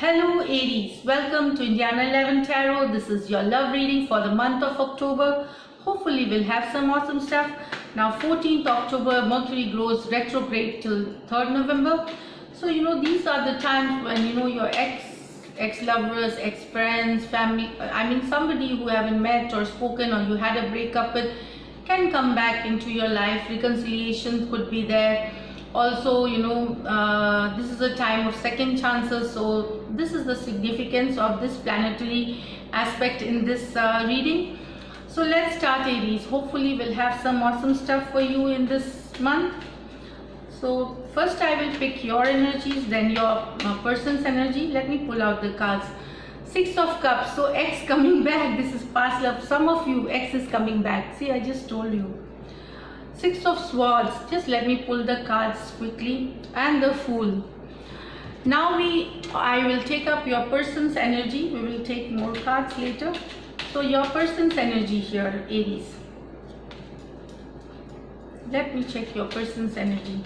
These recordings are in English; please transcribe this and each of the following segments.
Hello Aries, welcome to Indiana 11 Tarot. This is your love reading for the month of October. Hopefully we'll have some awesome stuff. Now 14th October, Mercury goes retrograde till 3rd November. So these are the times when your ex-lovers, ex-friends, family, somebody who haven't met or spoken or you had a breakup with can come back into your life. Reconciliation could be there. Also, this is a time of second chances, so this is the significance of this planetary aspect in this reading. So let's start, Aries. Hopefully we'll have some awesome stuff for you in this month. So first I will pick your energies, then your person's energy. Let me pull out the cards. Six of Cups. So ex coming back. This is past love. Some of you, ex is coming back. See, I just told you. Six of Swords. Just let me pull the cards quickly. And the Fool. Now I will take up your person's energy. We will take more cards later. So your person's energy here, Aries. Let me check your person's energy.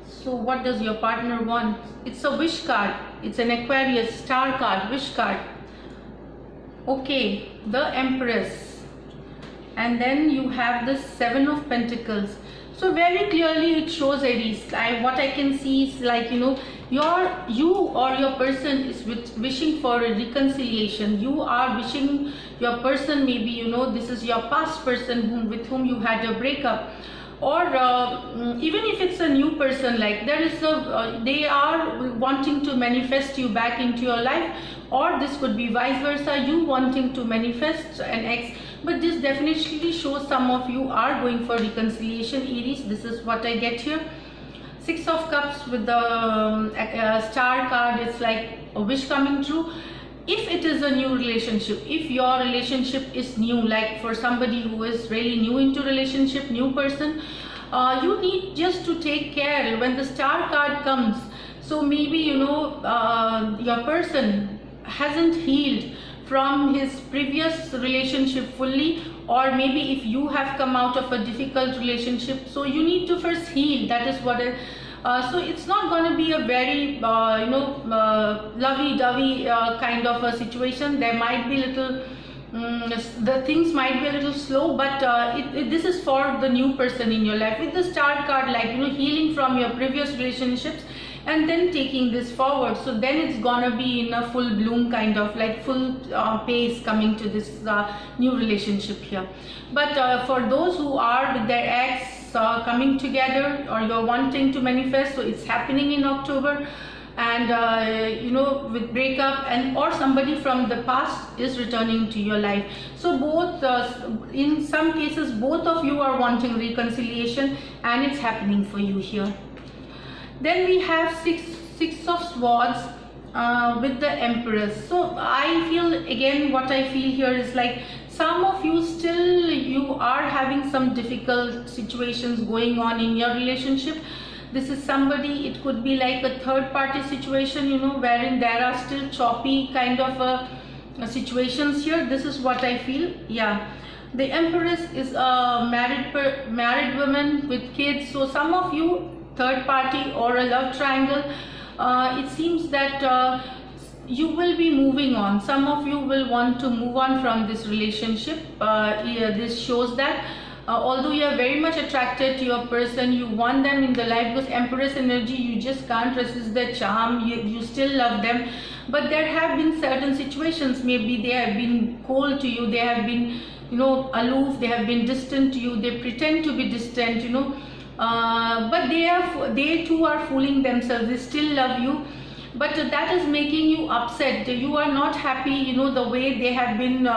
So what does your partner want? It's a wish card. It's an Aquarius star card, wish card. Okay, the Empress. And then you have the Seven of Pentacles. So very clearly it shows, Aries, what I can see is like, you or your person is wishing for a reconciliation. You are wishing your person, maybe, this is your past person with whom you had a breakup. Or even if it's a new person, like they are wanting to manifest you back into your life, or this could be vice versa, you wanting to manifest an ex. But this definitely shows some of you are going for reconciliation, Aries. This is what I get here. Six of Cups with the star card. It's like a wish coming true. If it is a new relationship, if your relationship is new, like for somebody who is really new into relationship, new person, you need just to take care when the star card comes. So maybe your person hasn't healed from his previous relationship fully, or maybe if you have come out of a difficult relationship, so you need to first heal. That is what so it's not going to be a very lovey-dovey kind of a situation. There might be little the things might be a little slow, but this is for the new person in your life with the star card, like healing from your previous relationships and then taking this forward. So then it's gonna be in a full bloom, kind of like full pace coming to this new relationship here. But for those who are with their ex coming together, or you're wanting to manifest, so it's happening in October. And with breakup, and or somebody from the past is returning to your life. So both in some cases both of you are wanting reconciliation, and it's happening for you here. Then we have six of Swords with the Empress. So I feel, again, what I feel here is like some of you you are having some difficult situations going on in your relationship. This is somebody, it could be like a third party situation, wherein there are still choppy kind of situations here. This is what I feel. Yeah, the Empress is a married woman with kids. So some of you, third party or a love triangle, it seems that you will be moving on. Some of you will want to move on from this relationship. This shows that although you are very much attracted to your person, you want them in the life, because Empress energy, you just can't resist their charm. You still love them, but there have been certain situations, maybe they have been cold to you, they have been aloof, they have been distant to you, they pretend to be distant, but they too are fooling themselves. They still love you, but that is making you upset. You are not happy, the way they have been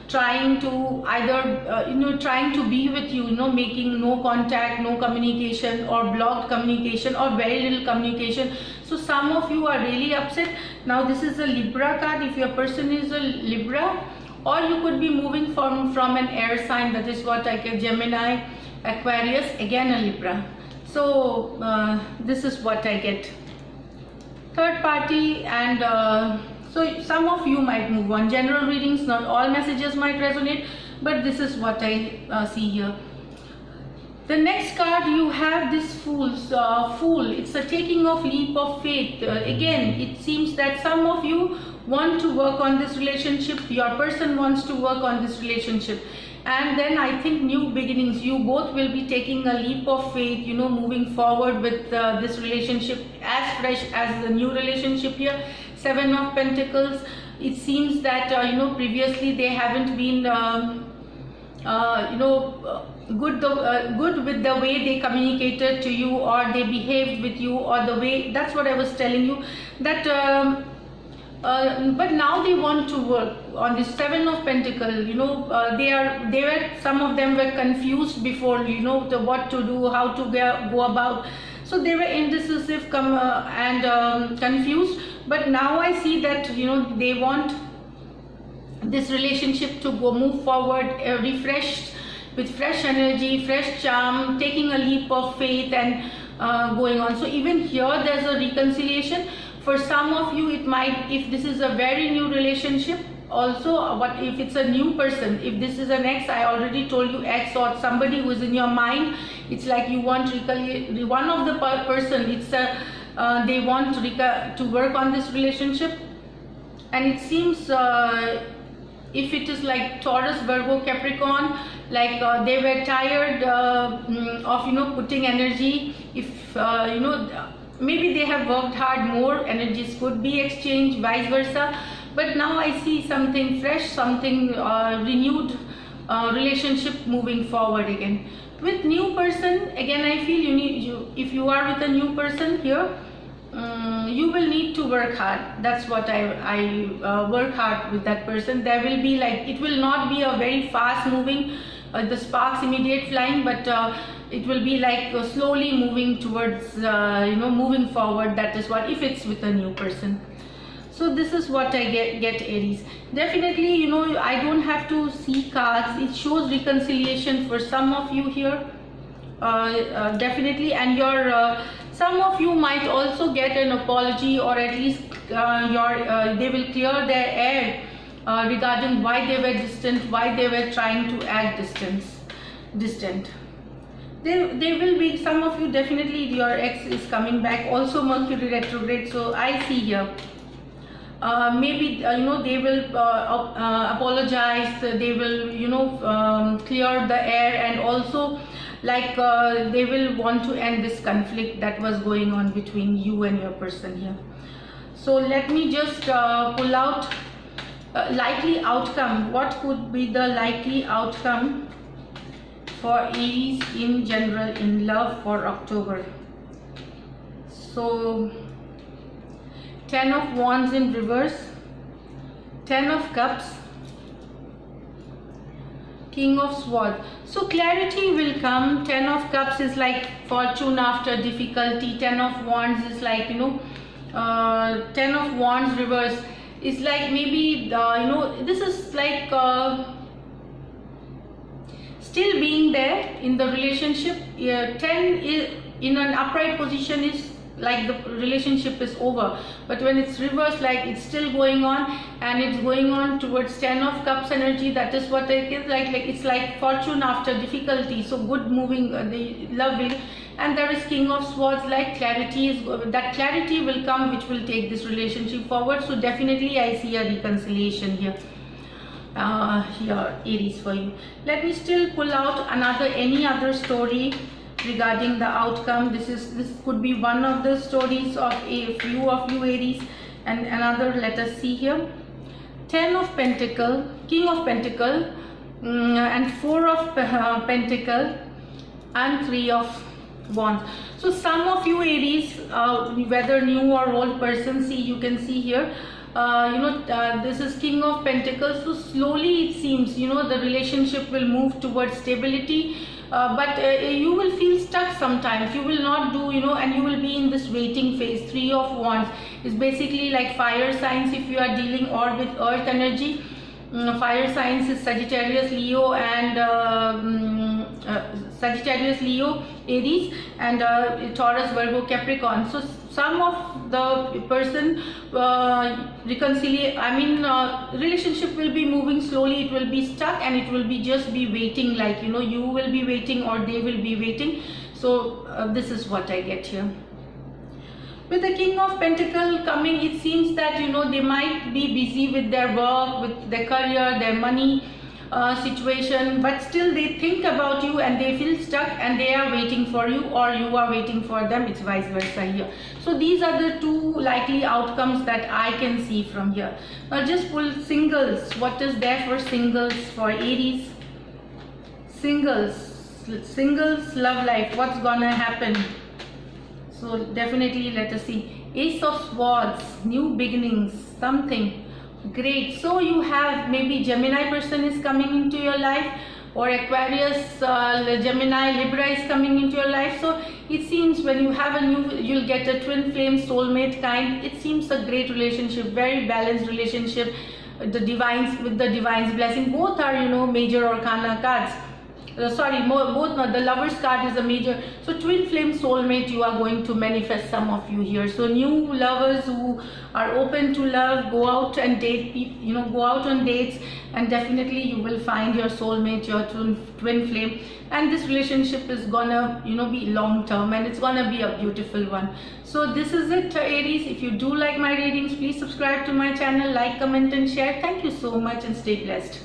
trying to either trying to be with you, making no contact, no communication, or blocked communication, or very little communication. So some of you are really upset. Now this is a Libra card, if your person is a Libra, or you could be moving from an air sign. That is what I get. Gemini, Aquarius, again a Libra. So this is what I get. Third party, and so some of you might move on. General readings, not all messages might resonate, but this is what I see here. The next card you have this Fool. It's a taking of leap of faith. Again, it seems that some of you want to work on this relationship. Your person wants to work on this relationship. And then I think new beginnings. You both will be taking a leap of faith, you know, moving forward with this relationship as fresh as the new relationship here. 7 of Pentacles. It seems that, you know, previously they haven't been, good with the way they communicated to you, or they behaved with you, or the way, that's what I was telling you, that but now they want to work on this 7 of Pentacles. You know, some of them were confused before, you know, what to do, how to go about. So they were indecisive and confused. But now I see that, you know, they want this relationship to move forward, refreshed, with fresh energy, fresh charm, taking a leap of faith and going on. So even here there's a reconciliation. For some of you, it might, if this is a very new relationship, also, what if it's a new person? If this is an ex, I already told you, ex or somebody who is in your mind, it's like you want one of the person, it's they want to work on this relationship. And it seems if it is like Taurus, Virgo, Capricorn, like they were tired of, you know, putting energy. If you know, maybe they have worked hard more, energies could be exchanged, vice versa. But now I see something fresh, something renewed relationship moving forward again. With new person, again I feel if you are with a new person here, you will need to work hard. That's what I work hard with that person. There will be like, it will not be a very fast moving, the sparks immediate flying, but it will be like slowly moving towards, you know, moving forward. That is what, if it's with a new person. So this is what I get Aries. Definitely, you know, I don't have to see cards. It shows reconciliation for some of you here. Definitely, and your some of you might also get an apology, or at least they will clear their air regarding why they were distant, why they were trying to act distant. They will be, some of you, definitely your ex is coming back. Also Mercury retrograde, so I see here maybe you know, they will apologize, they will, you know, clear the air, and also like they will want to end this conflict that was going on between you and your person here. So let me just pull out likely outcome. What could be the likely outcome for Aries in general in love for October? So 10 of Wands in reverse, 10 of Cups, King of Swords. So clarity will come. 10 of Cups is like fortune after difficulty. 10 of Wands is like, you know, 10 of Wands reverse is like maybe you know, this is like still being there in the relationship. 10 is in an upright position, is like the relationship is over, but when it's reversed, like it's still going on, and it's going on towards 10 of Cups energy. That is what it is like it's like fortune after difficulty. So good moving, the love will, and there is King of Swords, like clarity is, that clarity will come which will take this relationship forward. So definitely I see a reconciliation here. Here Aries for you. Let me still pull out any other story regarding the outcome. This could be one of the stories of a few of you Aries, and another, let us see here. 10 of Pentacle, King of Pentacle, and 4 of Pentacle, and 3 of Wands. So some of you Aries, whether new or old person, see, you can see here, you know, this is King of Pentacles. So slowly it seems, you know, the relationship will move towards stability. But you will feel stuck sometimes. You will not do, you know, and you will be in this waiting phase. 3 of Wands is basically like fire signs if you are dealing or with earth energy. Fire signs is Sagittarius, Leo, and Sagittarius, Leo, Aries, and Taurus, Virgo, Capricorn. So some of the person relationship will be moving slowly, it will be stuck, and it will be just be waiting, like you will be waiting or they will be waiting. So this is what I get here. With the King of Pentacles coming, it seems that they might be busy with their work, with their career, their money situation, but still they think about you and they feel stuck and they are waiting for you, or you are waiting for them. It's vice versa here. So these are the two likely outcomes that I can see from here. Now just pull singles. What is there for singles for Aries? Singles love life. What's gonna happen? So definitely let us see. Ace of Swords, new beginnings, something great. So you have maybe Gemini person is coming into your life, or Aquarius, Gemini, Libra is coming into your life. So it seems when you have you'll get a twin flame soulmate kind. It seems a great relationship, very balanced relationship. With the divine's blessing. Both are major arcana cards. Both not. The Lover's card is a major. So twin flame soulmate, you are going to manifest, some of you here. So new lovers who are open to love, go out and date, go out on dates, and definitely you will find your soulmate, your twin flame, and this relationship is gonna be long term, and it's gonna be a beautiful one. So this is it, Aries. If you do like my readings, please subscribe to my channel, like, comment and share. Thank you so much and stay blessed.